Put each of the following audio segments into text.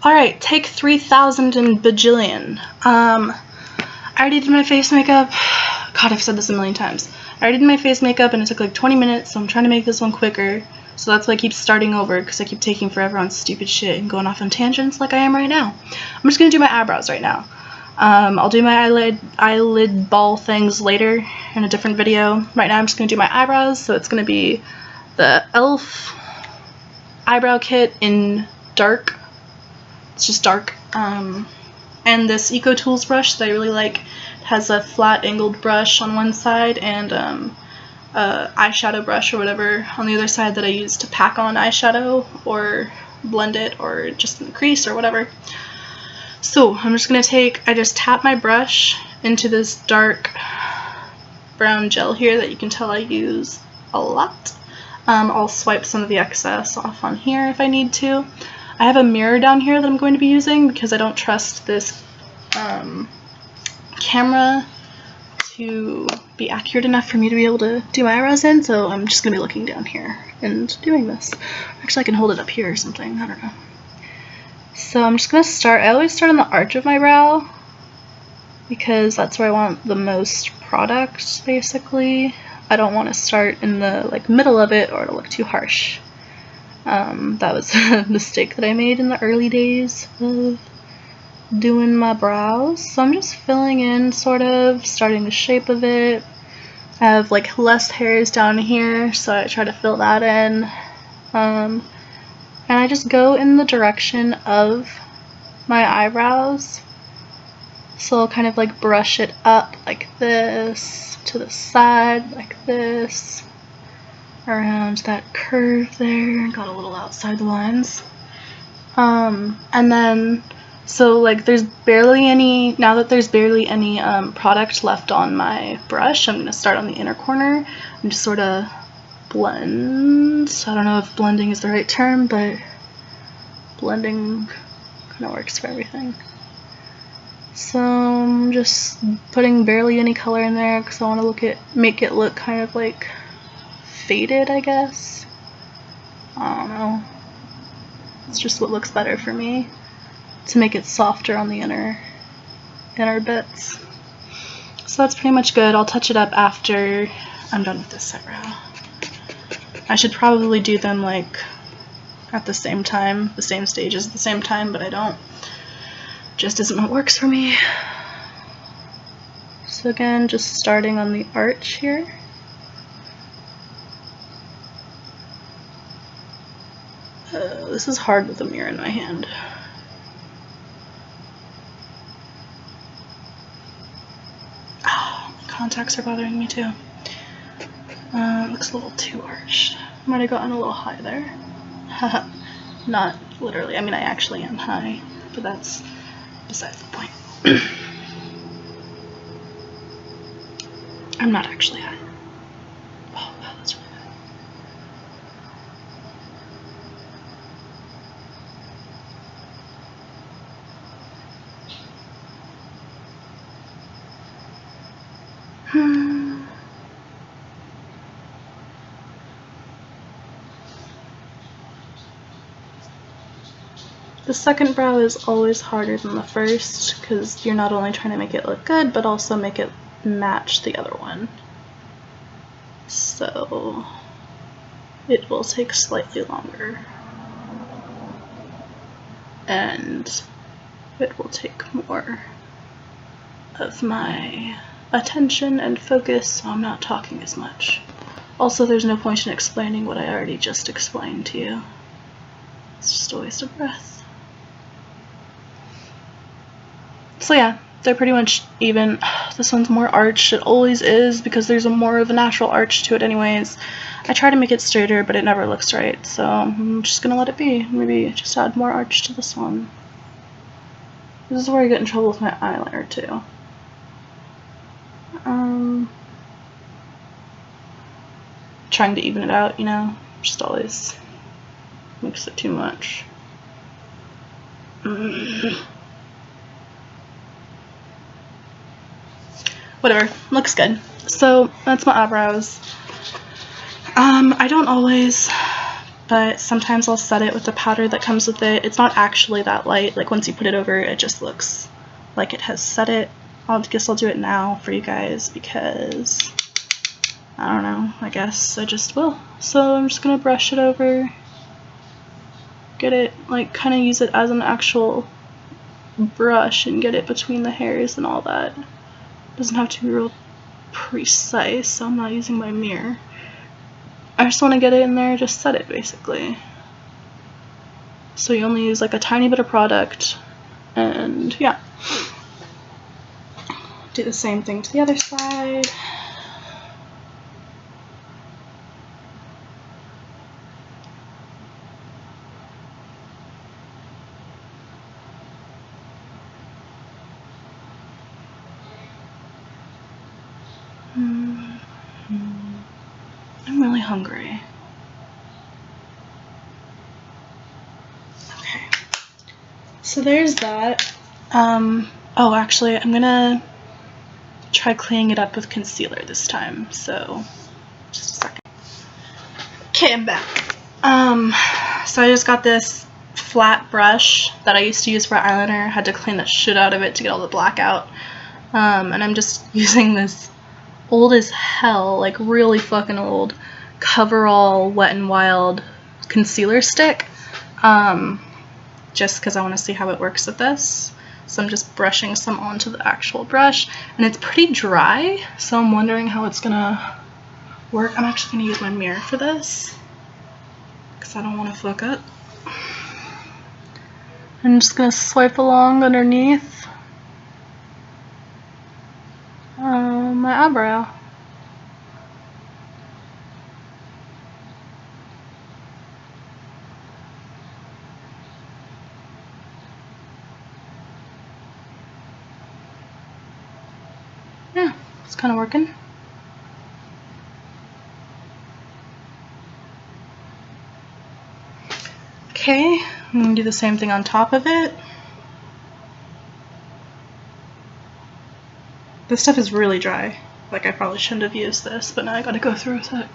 Alright, take 3,000 and bajillion. I already did my face makeup. God, I've said this a million times. I already did my face makeup and it took like 20 minutes, so I'm trying to make this one quicker. So that's why I keep starting over, because I keep taking forever on stupid shit and going off on tangents like I am right now. I'm just going to do my eyebrows right now. I'll do my eyelid ball things later in a different video. Right now I'm just going to do my eyebrows, so it's going to be the e.l.f. eyebrow kit in dark. It's just dark. And this Eco Tools brush that I really like. It has a flat angled brush on one side and eyeshadow brush or whatever on the other side that I use to pack on eyeshadow or blend it or just in the crease or whatever. So I'm just going to I just tap my brush into this dark brown gel here that you can tell I use a lot. I'll swipe some of the excess off on here if I need to. I have a mirror down here that I'm going to be using because I don't trust this camera to be accurate enough for me to be able to do my eyebrows in, so I'm just going to be looking down here and doing this. Actually, I can hold it up here or something, I don't know. So I'm just going to start, I always start on the arch of my brow because that's where I want the most product, basically. I don't want to start in the middle of it or it'll look too harsh. That was a mistake that I made in the early days of doing my brows. So I'm just filling in, sort of, starting the shape of it. I have less hairs down here, so I try to fill that in. And I just go in the direction of my eyebrows. So I'll kind of brush it up like this, to the side like this, around that curve there. Got a little outside the lines. And then, so there's barely any, now that there's barely any product left on my brush, I'm going to start on the inner corner and just sort of blend. I don't know if blending is the right term, but blending kind of works for everything. So I'm just putting barely any color in there because I want to make it look kind of faded, I guess. I don't know. It's just what looks better for me to make it softer on the inner bits. So that's pretty much good. I'll touch it up after I'm done with this eyebrow. I should probably do them at the same time, the same stages at the same time, but I don't. Just isn't what works for me. So again, just starting on the arch here. This is hard with a mirror in my hand. Oh, my contacts are bothering me too. It looks a little too arched. Might have gotten a little high there. Haha. Not literally. I mean, I actually am high, but that's besides the point. I'm not actually high. Oh, wow, that's really good. The second brow is always harder than the first because you're not only trying to make it look good, but also make it match the other one. So it will take slightly longer. And it will take more of my attention and focus, so I'm not talking as much. Also, there's no point in explaining what I already just explained to you. It's just a waste of breath. So yeah, they're pretty much even. This one's more arched. It always is because there's more of a natural arch to it anyways. I try to make it straighter, but it never looks right, so I'm just gonna let it be. Maybe just add more arch to this one. This is where I get in trouble with my eyeliner too. Trying to even it out, you know, just always mix it too much. Whatever, looks good. So that's my eyebrows. I don't always but sometimes I'll set it with the powder that comes with it. It's not actually that light. Like once you put it over, it just looks like it has set it. I guess I'll do it now for you guys because I don't know, I guess I just will. So I'm just gonna brush it over, get it, like kind of use it as an actual brush and get it between the hairs and all that. Doesn't have to be real precise, so I'm not using my mirror. I just want to get it in there, just set it basically. So you only use like a tiny bit of product, and yeah. Do the same thing to the other side. I'm really hungry. Okay, so there's that. Oh, actually, I'm gonna try cleaning it up with concealer this time, so just a second. Okay, I'm back. So I just got this flat brush that I used to use for eyeliner. Had to clean the shit out of it to get all the black out. And I'm just using this old as hell, like really fucking old, Coverall Wet n Wild concealer stick, just because I want to see how it works with this. So I'm just brushing some onto the actual brush, and it's pretty dry, so I'm wondering how it's gonna work. I'm actually gonna use my mirror for this because I don't want to fuck up. I'm just gonna swipe along underneath my eyebrow. Yeah, it's kind of working. Okay, I'm gonna do the same thing on top of it. This stuff is really dry. Like I probably shouldn't have used this, but now I gotta go through with it.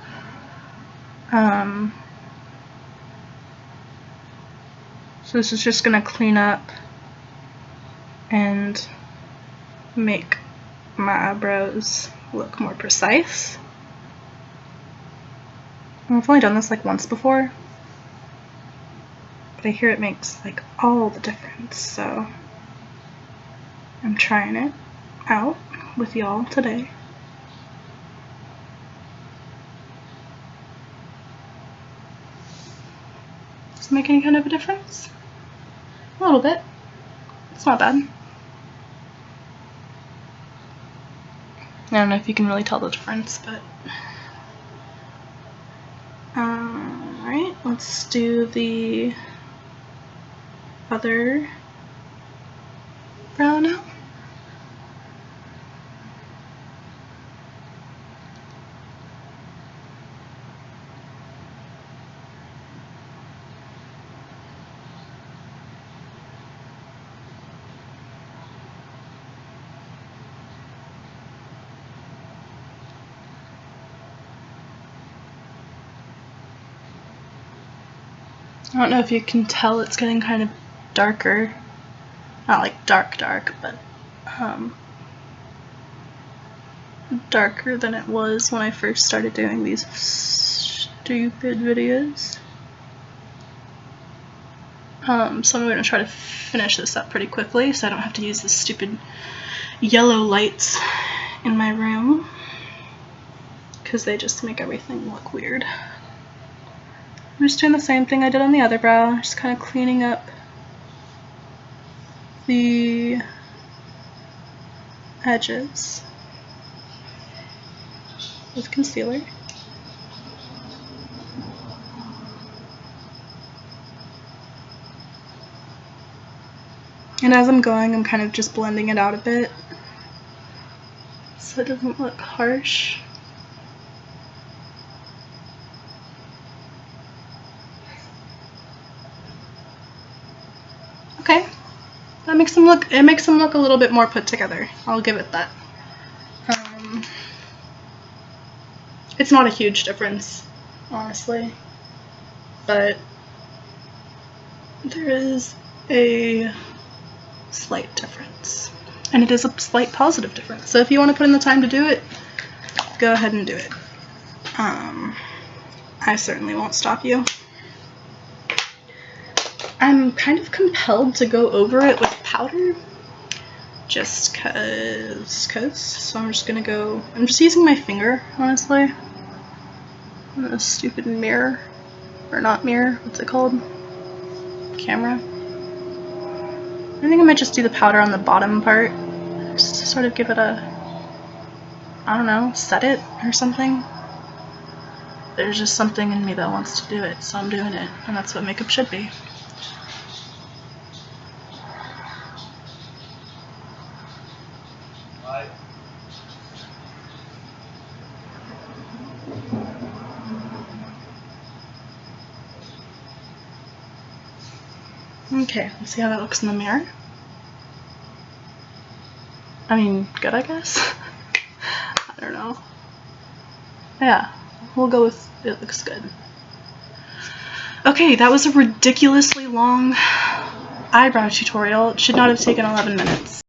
So this is just gonna clean up and make my eyebrows look more precise. I've only done this like once before, but I hear it makes like all the difference, so I'm trying it out with y'all today. Does it make any kind of a difference? A little bit. It's not bad. I don't know if you can really tell the difference, but alright, let's do the other brow now. I don't know if you can tell, it's getting kind of darker. Not like dark, but darker than it was when I first started doing these stupid videos. So I'm going to try to finish this up pretty quickly so I don't have to use the stupid yellow lights in my room, because they just make everything look weird. I'm just doing the same thing I did on the other brow, just kind of cleaning up the edges with concealer. And as I'm going, I'm kind of just blending it out a bit so it doesn't look harsh. Okay, that makes them look, it makes them look a little bit more put together. I'll give it that. It's not a huge difference, honestly, but there is a slight difference. And it is a slight positive difference. So if you want to put in the time to do it, go ahead and do it. I certainly won't stop you. I'm kind of compelled to go over it with powder, just cause, so I'm just gonna go, I'm just using my finger, honestly, on this stupid mirror, or not mirror, what's it called, camera. I think I might just do the powder on the bottom part, just to sort of give it a, I don't know, set it or something. There's just something in me that wants to do it, so I'm doing it, and that's what makeup should be. Okay, let's see how that looks in the mirror. I mean, good, I guess? I don't know. Yeah, we'll go with it looks good. Okay, that was a ridiculously long eyebrow tutorial. It should not have taken 11 minutes.